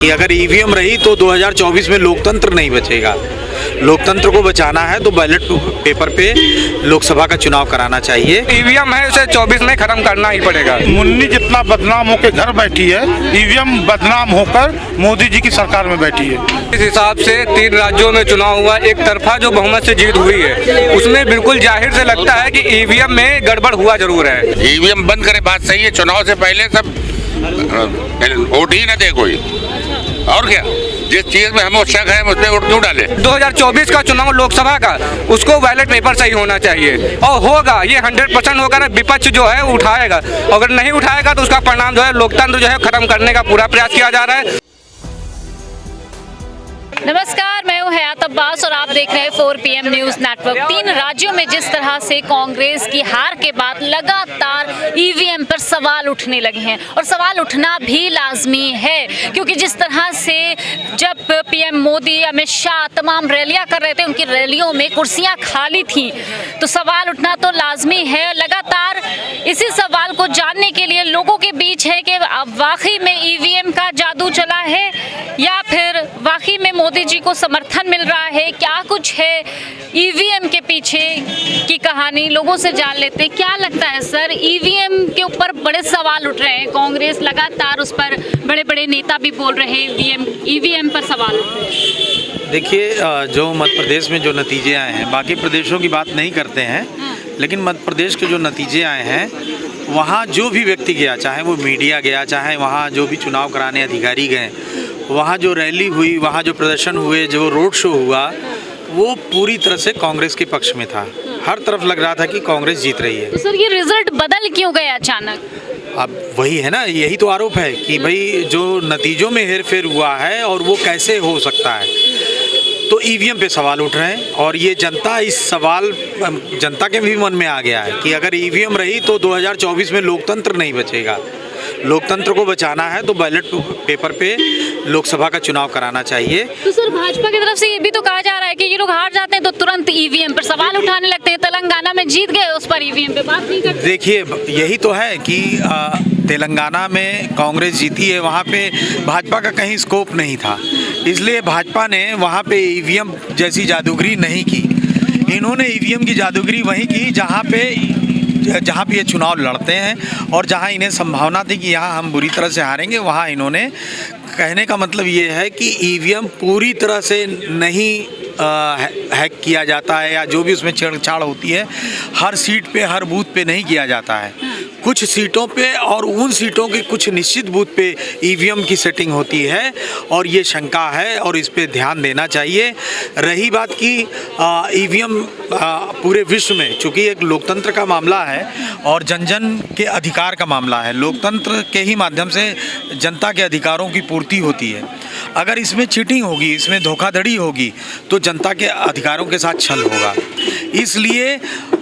कि अगर ईवीएम रही तो 2024 में लोकतंत्र नहीं बचेगा। लोकतंत्र को बचाना है तो बैलेट पेपर पे लोकसभा का चुनाव कराना चाहिए। ईवीएम है उसे 24 में खत्म करना ही पड़ेगा। मुन्नी जितना बदनाम होकर घर बैठी है, ईवीएम बदनाम होकर मोदी जी की सरकार में बैठी है। इस हिसाब से 3 राज्यों में चुनाव हुआ, एक तरफा जो बहुमत से जीत हुई है उसमें बिल्कुल जाहिर से लगता है कि ईवीएम में गड़बड़ हुआ जरूर है। ईवीएम बंद करे, बात सही है। चुनाव से पहले सब वोट ही न दे कोई, और क्या। जिस चीज में हमें शक है उस पर वोट क्यों डाले। 2024 का चुनाव लोकसभा का, उसको बैलेट पेपर सही होना चाहिए और होगा, ये 100% होगा। विपक्ष जो है उठाएगा, अगर नहीं उठाएगा तो उसका परिणाम जो है लोकतंत्र जो है खत्म करने का पूरा प्रयास किया जा रहा है। नमस्कार, मैं हूं हयात अब्बास और आप देख रहे हैं 4 PM न्यूज नेटवर्क। 3 राज्यों में जिस तरह से कांग्रेस की हार के बाद लगातार ईवीएम पर सवाल उठने लगे हैं और सवाल उठना भी लाजमी है, क्योंकि जिस तरह से जब PM मोदी, अमित शाह तमाम रैलियां कर रहे थे, उनकी रैलियों में कुर्सियां खाली थी, तो सवाल उठना तो लाजमी है। लगातार इसी सवाल को जानने के लिए लोगों के बीच है कि वाकई में ईवीएम का जादू चला है या फिर वाकई में मोदी जी को समर्थन मिल रहा है। क्या कुछ है ईवीएम के पीछे की कहानी, लोगों से जान लेते हैं। क्या लगता है सर, ईवीएम के ऊपर बड़े सवाल उठ रहे हैं, कांग्रेस लगातार उस पर, बड़े बड़े नेता भी बोल रहे हैं ईवीएम पर सवाल उठ रहे हैं। देखिए, जो मध्य प्रदेश में जो नतीजे आए हैं, बाकी प्रदेशों की बात नहीं करते हैं, लेकिन मध्य प्रदेश के जो नतीजे आए हैं, वहाँ जो भी व्यक्ति गया, चाहे वो मीडिया गया, चाहे वहाँ जो भी चुनाव कराने अधिकारी गए, वहाँ जो रैली हुई, वहाँ जो प्रदर्शन हुए, जो रोड शो हुआ, वो पूरी तरह से कांग्रेस के पक्ष में था। हर तरफ लग रहा था कि कांग्रेस जीत रही है। तो सर, ये रिजल्ट बदल क्यों गए अचानक? अब वही है ना, यही तो आरोप है कि भाई जो नतीजों में हेरफेर हुआ है और वो कैसे हो सकता है। तो ईवीएम पे सवाल उठ रहे हैं और ये जनता के भी मन में आ गया है कि अगर ईवीएम रही तो 2024 में लोकतंत्र नहीं बचेगा। लोकतंत्र को बचाना है तो बैलेट पेपर पे लोकसभा का चुनाव कराना चाहिए। तो सर, भाजपा की तरफ से ये भी तो कहा जा रहा है कि ये लोग हार जाते हैं तो तुरंत ईवीएम पर सवाल उठाने लगते हैं। तेलंगाना में जीत गए, उस पर ईवीएम पे बात नहीं करते। देखिए, यही तो है कि तेलंगाना में कांग्रेस जीती है, वहाँ पे भाजपा का कहीं स्कोप नहीं था, इसलिए भाजपा ने वहाँ पे ईवीएम जैसी जादूगरी नहीं की। इन्होंने ईवीएम की जादूगरी वहीं की जहाँ पे ये चुनाव लड़ते हैं और जहाँ इन्हें संभावना थी कि यहाँ हम बुरी तरह से हारेंगे, वहाँ इन्होंने, कहने का मतलब ये है कि ईवीएम पूरी तरह से नहीं हैक किया जाता है या जो भी उसमें छेड़छाड़ होती है, हर सीट पे, हर बूथ पे नहीं किया जाता है। कुछ सीटों पे और उन सीटों के कुछ निश्चित बूथ पे ईवीएम की सेटिंग होती है और ये शंका है और इस पे ध्यान देना चाहिए। रही बात की ईवीएम पूरे विश्व में, चूँकि एक लोकतंत्र का मामला है और जन जन के अधिकार का मामला है, लोकतंत्र के ही माध्यम से जनता के अधिकारों की पूर्ति होती है। अगर इसमें चीटिंग होगी, इसमें धोखाधड़ी होगी तो जनता के अधिकारों के साथ छल होगा। इसलिए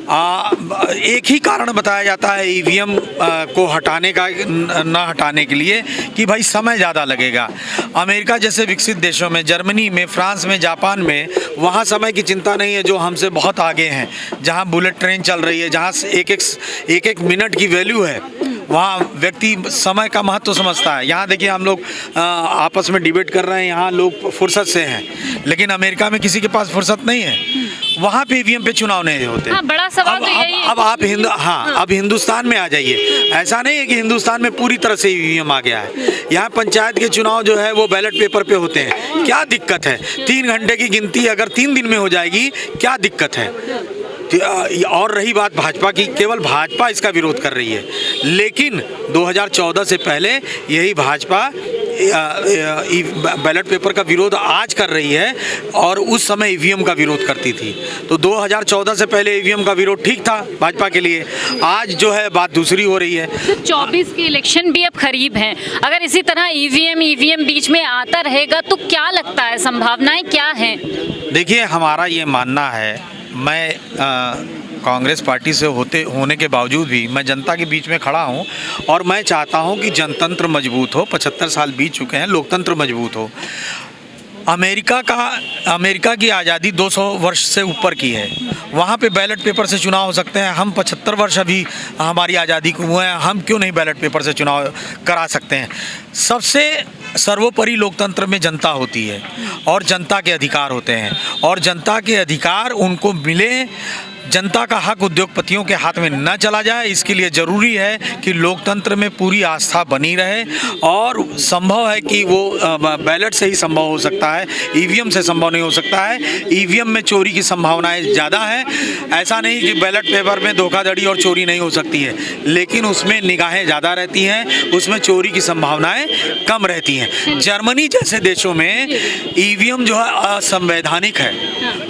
एक ही कारण बताया जाता है ईवीएम को हटाने का, न हटाने के लिए, कि भाई समय ज़्यादा लगेगा। अमेरिका जैसे विकसित देशों में, जर्मनी में, फ्रांस में, जापान में, वहाँ समय की चिंता नहीं है, जो हमसे बहुत आगे हैं, जहाँ बुलेट ट्रेन चल रही है, जहाँ एक एक मिनट की वैल्यू है, वहाँ व्यक्ति समय का महत्व समझता है। यहाँ देखिए, हम लोग आपस में डिबेट कर रहे हैं, यहाँ लोग फुर्सत से हैं, लेकिन अमेरिका में किसी के पास फुर्सत नहीं है, वहाँ पे ईवीएम पे चुनाव नहीं होते। हाँ, बड़ा सवाल तो यही है। अब आप अब हिंदुस्तान में आ जाइए। ऐसा नहीं है कि हिंदुस्तान में पूरी तरह से ईवीएम आ गया है। यहाँ पंचायत के चुनाव जो है वो बैलेट पेपर पे होते हैं। क्या दिक्कत है? 3 घंटे की गिनती अगर 3 दिन में हो जाएगी, क्या दिक्कत है? और रही बात भाजपा की, केवल भाजपा इसका विरोध कर रही है, लेकिन 2014 से पहले यही भाजपा बैलेट पेपर का विरोध आज कर रही है और उस समय ईवीएम का विरोध करती थी। तो 2014 से पहले ईवीएम का विरोध ठीक था भाजपा के लिए, आज जो है बात दूसरी हो रही है। 24 के इलेक्शन भी अब करीब हैं, अगर इसी तरह ईवीएम बीच में आता रहेगा तो क्या लगता है, संभावनाएं क्या हैं? देखिए, हमारा ये मानना है, मैं कांग्रेस पार्टी से होने के बावजूद भी मैं जनता के बीच में खड़ा हूं और मैं चाहता हूं कि जनतंत्र मजबूत हो। 75 साल बीत चुके हैं, लोकतंत्र मजबूत हो। अमेरिका की आज़ादी 200 वर्ष से ऊपर की है, वहाँ पे बैलेट पेपर से चुनाव हो सकते हैं। हम 75 वर्ष अभी हमारी आज़ादी को हुए हैं, हम क्यों नहीं बैलेट पेपर से चुनाव करा सकते हैं? सबसे सर्वोपरि लोकतंत्र में जनता होती है और जनता के अधिकार होते हैं और जनता के अधिकार उनको मिले, जनता का हक उद्योगपतियों के हाथ में न चला जाए, इसके लिए ज़रूरी है कि लोकतंत्र में पूरी आस्था बनी रहे। और संभव है कि वो बैलेट से ही संभव हो सकता है, ईवीएम से संभव नहीं हो सकता है। ईवीएम में चोरी की संभावनाएं ज़्यादा हैं। ऐसा नहीं कि बैलेट पेपर में धोखाधड़ी और चोरी नहीं हो सकती है, लेकिन उसमें निगाहें ज़्यादा रहती हैं, उसमें चोरी की संभावनाएं कम रहती हैं। जर्मनी जैसे देशों में ईवीएम जो है असंवैधानिक है,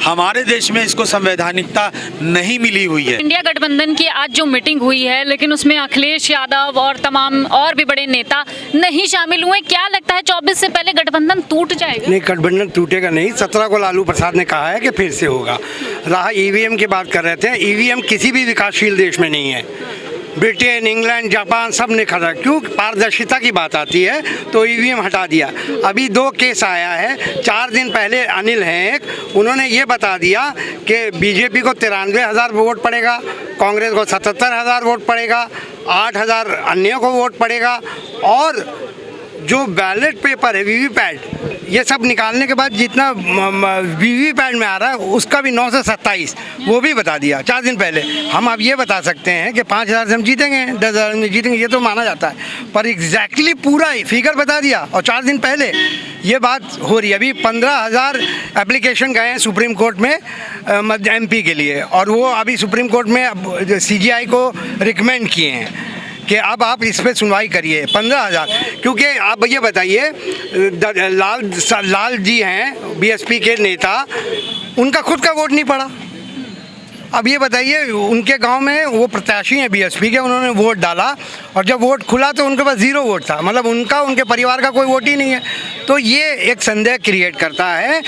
हमारे देश में इसको संवैधानिकता नहीं मिली हुई है। इंडिया गठबंधन की आज जो मीटिंग हुई है, लेकिन उसमें अखिलेश यादव और तमाम और भी बड़े नेता नहीं शामिल हुए। क्या लगता है 24 से पहले गठबंधन टूट जाएगा? नहीं, गठबंधन टूटेगा नहीं। 17 को लालू प्रसाद ने कहा है कि फिर से होगा। रहा ईवीएम की बात कर रहे थे, ईवीएम किसी भी विकासशील देश में नहीं है। ब्रिटेन, इंग्लैंड, जापान सब ने खड़ा, क्यों? पारदर्शिता की बात आती है तो ईवीएम हटा दिया। अभी 2 केस आया है। 4 दिन पहले अनिल हैं एक, उन्होंने ये बता दिया कि बीजेपी को 93,000 वोट पड़ेगा, कांग्रेस को 77,000 वोट पड़ेगा, 8,000 अन्य को वोट पड़ेगा। और जो बैलेट पेपर है, वीवीपैट, ये सब निकालने के बाद जितना वीवीपैट में आ रहा है उसका भी 9 से 27 वो भी बता दिया 4 दिन पहले। हम अब ये बता सकते हैं कि 5,000 से हम जीतेंगे, 10,000 में जीतेंगे, ये तो माना जाता है, पर एग्जैक्टली पूरा फिगर बता दिया और 4 दिन पहले ये बात हो रही है। अभी 15,000 एप्लीकेशन गए हैं सुप्रीम कोर्ट में MP के लिए, और वो अभी सुप्रीम कोर्ट में CGI को रिकमेंड किए हैं कि अब आप इस पर सुनवाई करिए। 15,000, क्योंकि आप ये बताइए, लाल जी हैं BSP के नेता, उनका खुद का वोट नहीं पड़ा। अब ये बताइए, उनके गांव में वो प्रत्याशी हैं BSP के, उन्होंने वोट डाला और जब वोट खुला तो उनके पास 0 वोट था, मतलब उनका, उनके परिवार का कोई वोट ही नहीं है। तो ये एक संदेह क्रिएट करता है।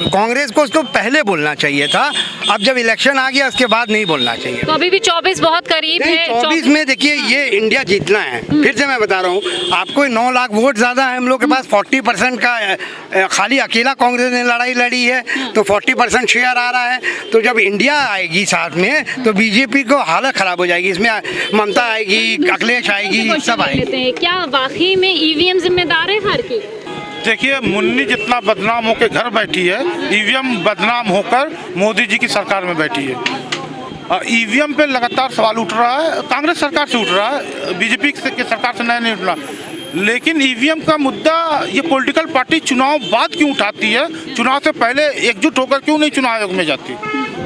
कांग्रेस को उसको पहले बोलना चाहिए था, अब जब इलेक्शन आ गया उसके बाद नहीं बोलना चाहिए। तो अभी भी 24 बहुत करीब है। 24 में देखिए, ये इंडिया जीतना है। फिर से मैं बता रहा हूँ आपको, 9 लाख वोट ज़्यादा है हम लोग के पास। 40% का खाली अकेला कांग्रेस ने लड़ाई लड़ी है, तो 40% शेयर आ रहा है। तो जब इंडिया आएगी साथ में तो बीजेपी को हालत खराब हो जाएगी। इसमें ममता आएगी, अखिलेश आएगी, सब आएगी। क्या वाकई में ईवीएम जिम्मेदार है हार की? देखिए, मुन्नी जितना बदनाम होकर घर बैठी है, ईवीएम बदनाम होकर मोदी जी की सरकार में बैठी है। ईवीएम पे लगातार सवाल उठ रहा है, कांग्रेस सरकार से उठ रहा है, बीजेपी की सरकार से नहीं उठ रहा। लेकिन ईवीएम का मुद्दा ये पॉलिटिकल पार्टी चुनाव बाद क्यों उठाती है, चुनाव से पहले एकजुट होकर क्यों नहीं चुनाव आयोग में जाती?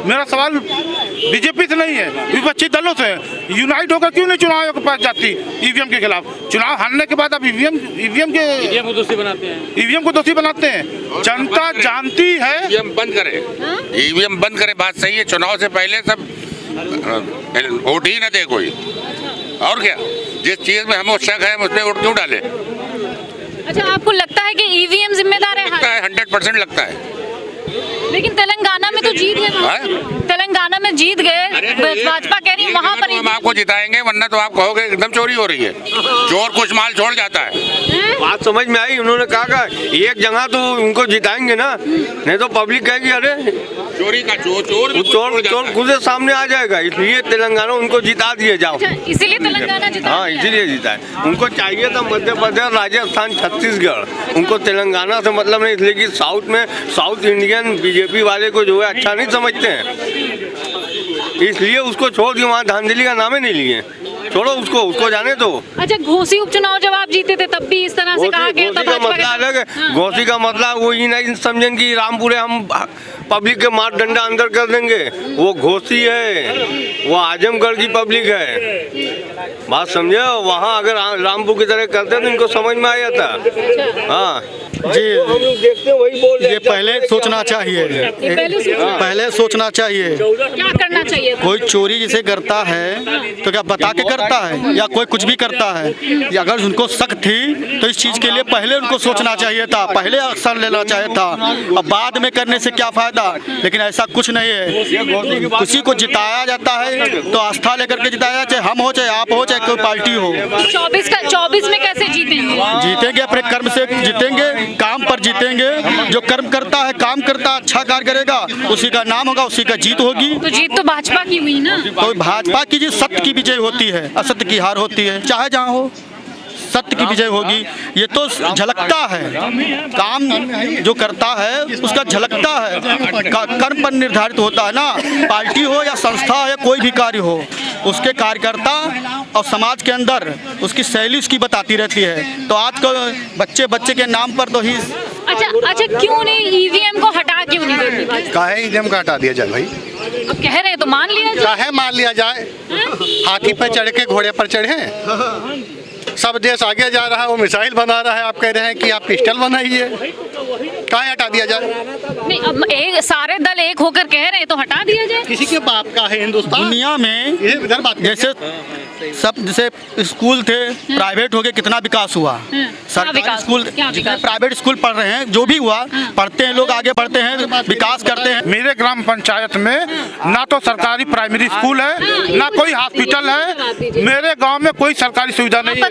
मेरा सवाल बीजेपी से नहीं है, विपक्षी दलों से है। यूनाइट होकर क्यों नहीं चुनाव आयोग के पास जाती ईवीएम के खिलाफ? चुनाव हारने के बाद अब ईवीएम को दोषी बनाते हैं। जनता जानती है। ईवीएम बंद करे, ईवीएम बंद करे, बात सही है। चुनाव से पहले सब वोट ही ना दे कोई, और क्या? जिस चीज में हमें शक है उसमें वोट क्यों डाले? अच्छा, आपको लगता है कि ईवीएम जिम्मेदार है? 100% लगता है। लेकिन तेलंगाना में तो जीत गए, तेलंगाना में जीत गए, भाजपा कह रही है वहाँ पर हम आपको जिताएंगे, वरना तो आप कहोगे एकदम चोरी हो रही है। चोर कुछ माल छोड़ जाता है। बात समझ में आई। उन्होंने कहा एक जगह तो उनको जिताएंगे ना, नहीं तो पब्लिक कहेगी अरे चोरी का चोर खुद सामने आ जाएगा। इसलिए तेलंगाना उनको जिता दिए जाओ। अच्छा, इसीलिए तेलंगाना जिता? हाँ, इसीलिए जिता है। उनको चाहिए था मध्य प्रदेश, राजस्थान, छत्तीसगढ़, उनको तेलंगाना से मतलब नहीं, इसलिए कि साउथ में साउथ इंडियन बीजेपी वाले को जो है अच्छा नहीं समझते हैं, इसलिए उसको छोड़ के वहाँ धांधली का नाम ही नहीं लिए। छोड़ो उसको जाने दो। अच्छा, घोसी उपचुनाव जब आप जीते थे तब भी इस तरह से कहा गया था? मसला अलग है। घोसी का मतलब वो ही नहीं समझें कि रामपुरे हम पब्लिक के मार डंडा अंदर कर देंगे। वो घोसी है, वो आजमगढ़ की पब्लिक है। बात समझे? वहाँ अगर रामपुर की तरह करते तो इनको समझ में आ जाता। हाँ जी, देखते वही बोल ये पहले सोचना चाहिए, पहले सोचना चाहिए। क्या करना चाहिए? कोई चोरी जिसे करता है तो क्या बता के करता है या कोई कुछ भी करता है? या अगर उनको शक थी तो इस चीज़ के लिए पहले उनको सोचना चाहिए था, पहले एक्शन लेना चाहिए था। अब बाद में करने से क्या फ़ायदा? लेकिन ऐसा कुछ नहीं है। किसी को जिताया जाता है तो आस्था लेकर के जिताया, चाहे हम हो, चाहे आप हो, चाहे कोई पार्टी हो। 24 में कैसे जीतेंगे? जीतेंगे अपने कर्म से जीतेंगे, काम पर जीतेंगे। जो कर्म करता है, काम करता है, अच्छा कार्य करेगा, उसी का नाम होगा, उसी का जीत होगी। तो जीत तो भाजपा की हुई ना? तो भाजपा की जीत सत्य की विजय होती है, असत्य की हार होती है, चाहे जहाँ हो। सत्य की विजय होगी। ये तो झलकता है, काम जो करता है उसका झलकता है, कर्म पर निर्धारित होता है ना। पार्टी हो या संस्था हो या कोई भी कार्य हो, उसके कार्यकर्ता और समाज के अंदर उसकी शैली उसकी बताती रहती है। तो आज को बच्चे के नाम पर तो ही अच्छा क्यों नहीं ईवीएम को हटा क्यों नहीं देती? काहे ईवीएम का हटा दिया जाए भाई? अब कह रहे हैं तो मान लिया जाए। काहे मान लिया जाए? हाथी पर चढ़ के घोड़े पर चढ़े। सब देश आगे जा रहा है, वो मिसाइल बना रहा है, आप कह रहे हैं कि आप पिस्टल बनाइए। काहे हटा दिया जाए? नहीं, अब सारे दल एक होकर कह रहे हैं तो हटा दिया जाए। किसी के बाप का है हिंदुस्तान? दुनिया में ये इधर बात जैसे सब जैसे स्कूल थे, प्राइवेट हो गए, कितना विकास हुआ। सरकारी स्कूल, जितने प्राइवेट स्कूल पढ़ रहे हैं, जो भी हुआ, पढ़ते हैं लोग, आगे बढ़ते हैं, विकास करते हैं। मेरे ग्राम पंचायत में ना तो सरकारी प्राइमरी स्कूल है, ना कोई हॉस्पिटल है। मेरे गांव में कोई सरकारी सुविधा नहीं है।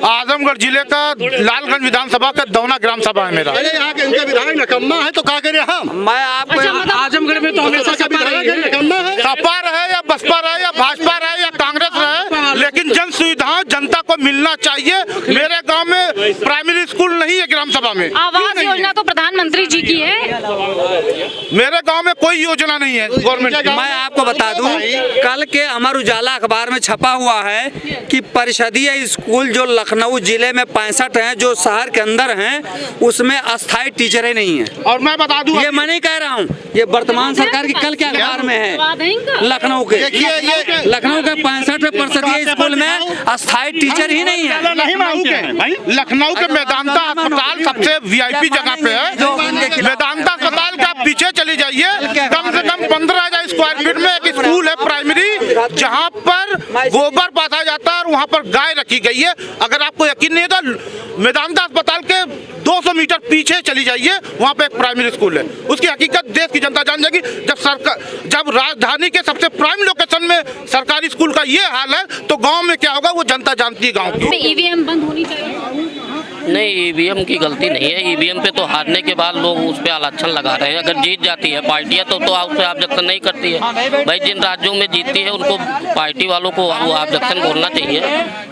आजमगढ़ जिले का लालगंज विधानसभा का दौना ग्राम सभा है मेरा। यहाँ के उनका विधायक नकम्मा है तो क्या करें हम? मैं आपको आजमगढ़ में तो हमेशा का विधायक नकम्मा है। सपा रहे या बसपा रहे या भाजपा रहे या कांग्रेस रहे, लेकिन जन सुविधाएं जनता को मिलना चाहिए। मेरे गांव में प्राइमरी स्कूल नहीं है ग्राम सभा में। आवास योजना तो प्रधानमंत्री जी की है। मेरे गांव में कोई योजना नहीं है गवर्नमेंट। मैं आपको बता दूं, कल के अमर उजाला अखबार में छपा हुआ है कि परिषदीय स्कूल जो लखनऊ जिले में 65 हैं, जो शहर के अंदर हैं, उसमें अस्थायी टीचरें नहीं हैं। और मैं बता दूं, ये मैं नहीं कह रहा हूँ, ये वर्तमान सरकार की कल के अखबार में है। लखनऊ के लखनऊ के 65% स्कूल में अस्थायी टीचर ही नहीं है। लखनऊ के मेदांता अस्पताल सबसे वीआईपी जगह पे है। मेदांता अस्पताल का पीछे चली जाइए, कम से कम 15,000 स्क्वायर फीट में एक स्कूल है प्राइमरी, जहाँ पर गोबर पाथा जाता है और वहाँ पर गाय रखी गई है। अगर आपको यकीन नहीं है तो मेदांता अस्पताल के 200 मीटर पीछे चली जाइए, वहाँ पे एक प्राइमरी स्कूल है। उसकी हकीकत देश की जनता जान जाएगी। जब राजधानी के सबसे प्राइम लोकेशन में सरकारी स्कूल का ये हाल है, तो गांव में क्या होगा वो जनता जानती है गांव की। ईवीएम बंद होनी चाहिए। नहीं, ईवीएम की गलती नहीं है। ईवीएम पे तो हारने के बाद लोग उस पर आरक्षण लगा रहे हैं। अगर जीत जाती है पार्टियां तो उस पर ऑब्जेक्शन नहीं करती है। भाई जिन राज्यों में जीतती है उनको पार्टी वालों को वो ऑब्जेक्शन बोलना चाहिए।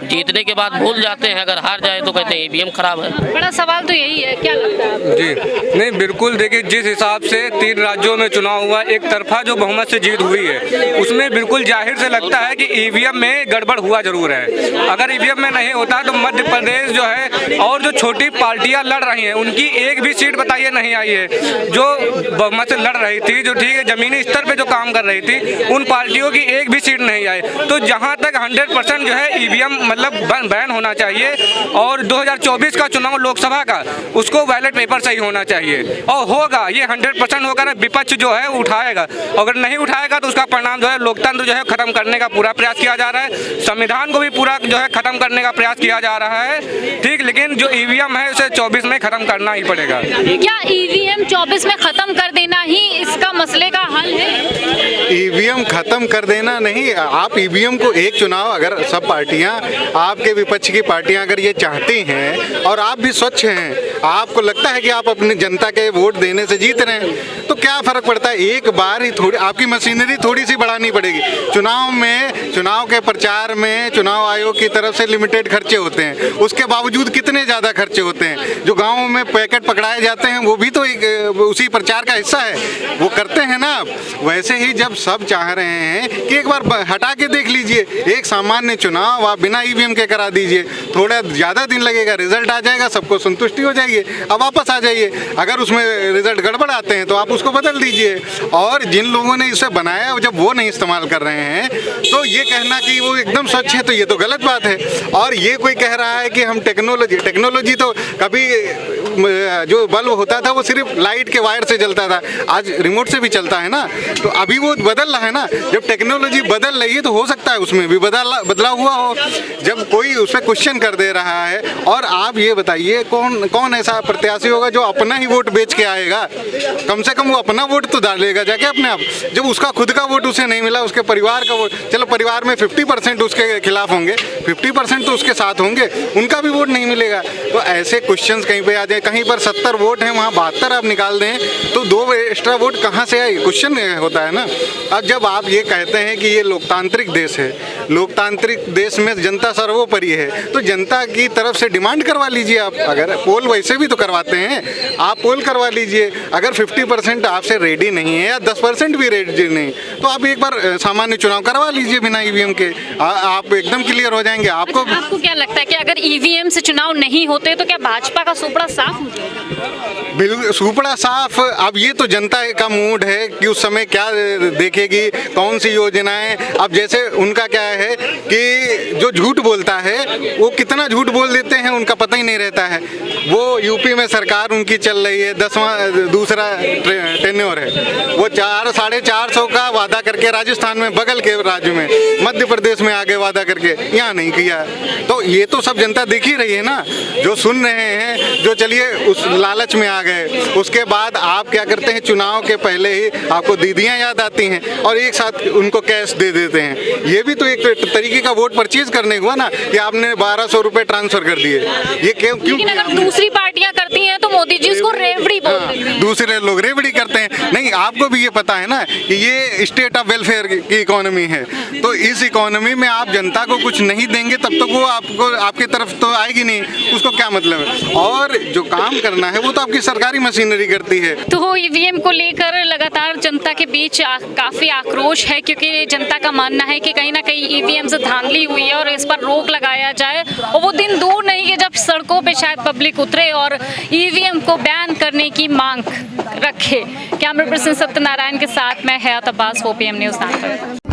जीतने के बाद भूल जाते हैं, अगर हार जाए तो कहते हैं ईवीएम खराब है। बड़ा सवाल तो यही है, क्या लगता है? जी नहीं, बिल्कुल देखिए, जिस हिसाब से 3 राज्यों में चुनाव हुआ, एक तरफा जो बहुमत से जीत हुई है, उसमें बिल्कुल जाहिर से लगता है कि ईवीएम में गड़बड़ हुआ जरूर है। अगर ईवीएम में नहीं होता तो मध्य प्रदेश जो है और जो छोटी पार्टियां लड़ रही हैं, उनकी एक भी सीट बताइए नहीं आई है। जो बहुमत से लड़ रही थी, जो ठीक है जमीनी स्तर पे जो काम कर रही थी, उन पार्टियों की एक भी सीट नहीं आई। तो जहां तक 100% जो है ईवीएम मतलब बैन होना चाहिए, और 2024 का चुनाव लोकसभा का, उसको बैलेट पेपर सही होना चाहिए। और होगा, ये 100% होगा। विपक्ष जो है उठाएगा, अगर नहीं उठाएगा तो उसका परिणाम जो है लोकतंत्र जो है खत्म करने का पूरा प्रयास किया जा रहा है। संविधान को भी पूरा जो है खत्म करने का प्रयास किया जा रहा है, ठीक। लेकिन जो ईवीएम है उसे 24 में खत्म करना ही पड़ेगा। क्या ईवीएम 24 में खत्म कर देना ही इसका मसले का हल है? ईवीएम खत्म कर देना नहीं। आप ईवीएम को एक चुनाव, अगर सब पार्टियां, आपके विपक्ष की पार्टियां अगर ये चाहती हैं और आप भी स्वच्छ हैं, आपको लगता है कि आप अपनी जनता के वोट देने से जीत रहे हैं, तो क्या फर्क पड़ता है? एक बार ही थोड़ी आपकी मशीनरी थोड़ी सी बढ़ानी पड़ेगी। चुनाव में, चुनाव के प्रचार में चुनाव आयोग की तरफ से लिमिटेड खर्चे होते हैं, उसके बावजूद कितने ज़्यादा खर्चे होते हैं। जो गाँव में पैकेट पकड़ाए जाते हैं वो भी तो एक उसी प्रचार का हिस्सा है, वो करते हैं ना। वैसे ही जब सब चाह रहे हैं कि एक बार हटा के देख लीजिए, एक सामान्य चुनाव आप बिना ईवीएम के करा दीजिए, थोड़ा ज़्यादा दिन लगेगा, रिजल्ट आ जाएगा, सबको संतुष्टि हो जाएगी, अब वापस आ जाइए। अगर उसमें रिजल्ट गड़बड़ आते हैं तो आप उसको बदल दीजिए। और जिन लोगों ने इसे बनाया, जब वो नहीं इस्तेमाल कर रहे हैं, तो ये कहना कि वो एकदम स्वच्छ है, तो ये तो गलत बात है। और ये कोई कह रहा है कि हम टेक्नोलॉजी तो कभी जो बल्ब होता था वो सिर्फ लाइट के वायर से जलता था, आज रिमोट से भी चलता है ना। तो अभी वो बदल रहा है ना। जब टेक्नोलॉजी बदल रही है तो हो सकता है उसमें भी बदलाव हुआ हो। जब कोई उस पर क्वेश्चन कर दे रहा है, और आप ये बताइए कौन ऐसा प्रत्याशी होगा जो अपना ही वोट बेच के आएगा? कम से कम वो अपना वोट तो डालेगा जाके अपने आप। जब उसका खुद का वोट उसे नहीं मिला, उसके परिवार का वोट, चलो परिवार में 50% उसके खिलाफ होंगे, 50% तो उसके साथ होंगे, उनका भी वोट नहीं मिलेगा। तो ऐसे क्वेश्चंस कहीं पे आ जाए, कहीं पर 70 वोट हैं, वहाँ 72 आप निकाल दें तो 2 एक्स्ट्रा वोट कहाँ से आए? क्वेश्चन होता है ना। अब जब आप ये कहते हैं कि ये लोकतांत्रिक देश है, लोकतांत्रिक देश में जनता सर्वोपरि है, तो जनता की तरफ से डिमांड करवा लीजिए आप। अगर पोल वैसे भी तो करवाते हैं, आप पोल करवा लीजिए। अगर 50% आपसे रेडी नहीं है या 10% भी रेडी नहीं, तो आप एक बार सामान्य चुनाव करवा लीजिए बिना ईवीएम के, आप एकदम क्लियर हो जाएंगे। आपको क्या लगता है कि अगर ईवीएम से चुनाव नहीं होते तो क्या भाजपा का सुपड़ा साफ हो जाएगा? बिल्कुल सुपड़ा साफ। अब ये तो जनता का मूड है कि उस समय क्या देखेगी, कौन सी योजनाएं। अब जैसे उनका क्या है कि जो झूठ बोलता है वो कितना झूठ बोल देते हैं उनका पता ही नहीं रहता है। वो यूपी में सरकार उनकी चल रही है, 10वां दूसरा टेन्योर है, वो 400-450 का वादा करके राजस्थान में, बगल के राज्य में, मध्य प्रदेश में आगे वादा करके यहाँ नहीं किया। तो ये तो सब जनता देख ही रही है ना, जो सुन रहे हैं, जो चलिए उस लालच में आ गए। उसके बाद आप क्या करते हैं, चुनाव के पहले ही आपको दीदियाँ याद आती हैं और एक साथ उनको कैश दे देते हैं। ये भी तो एक तरीके का वोट परचेज करने हुआ ना, कि आपने 1200 रुपये ट्रांसफर कर दिए। ये क्यों? लेकिन अगर दूसरी पार्टियां करती हैं तो मोदी जी उसको रेवड़ी बोल देते हैं। दूसरे लोग रेवड़ी करते हैं। नहीं, आपको भी ये पता है ना कि ये स्टेट ऑफ वेलफेयर की इकोनॉमी है, तो इस इकोनॉमी में आप जनता को कुछ नहीं देंगे तब तक वो आपको, आपकी तरफ तो आएगी नहीं, उसको क्या मतलब है। और जो काम करना है वो तो आपकी सरकारी मशीनरी करती है। तो ईवीएम को लेकर लगातार जनता के बीच काफी आक्रोश है, क्योंकि जनता का मानना है कि कहीं ना कहीं ईवीएम से धांधली हुई है और इस पर रोक लगाया जाए। और वो दिन दूर नहीं है जब सड़कों पे शायद पब्लिक उतरे और ईवीएम को बैन करने की मांग रखे। कैमरा पर्सन सत्यनारायण के साथ मैं हयात अब्बास, 4PM न्यूज़।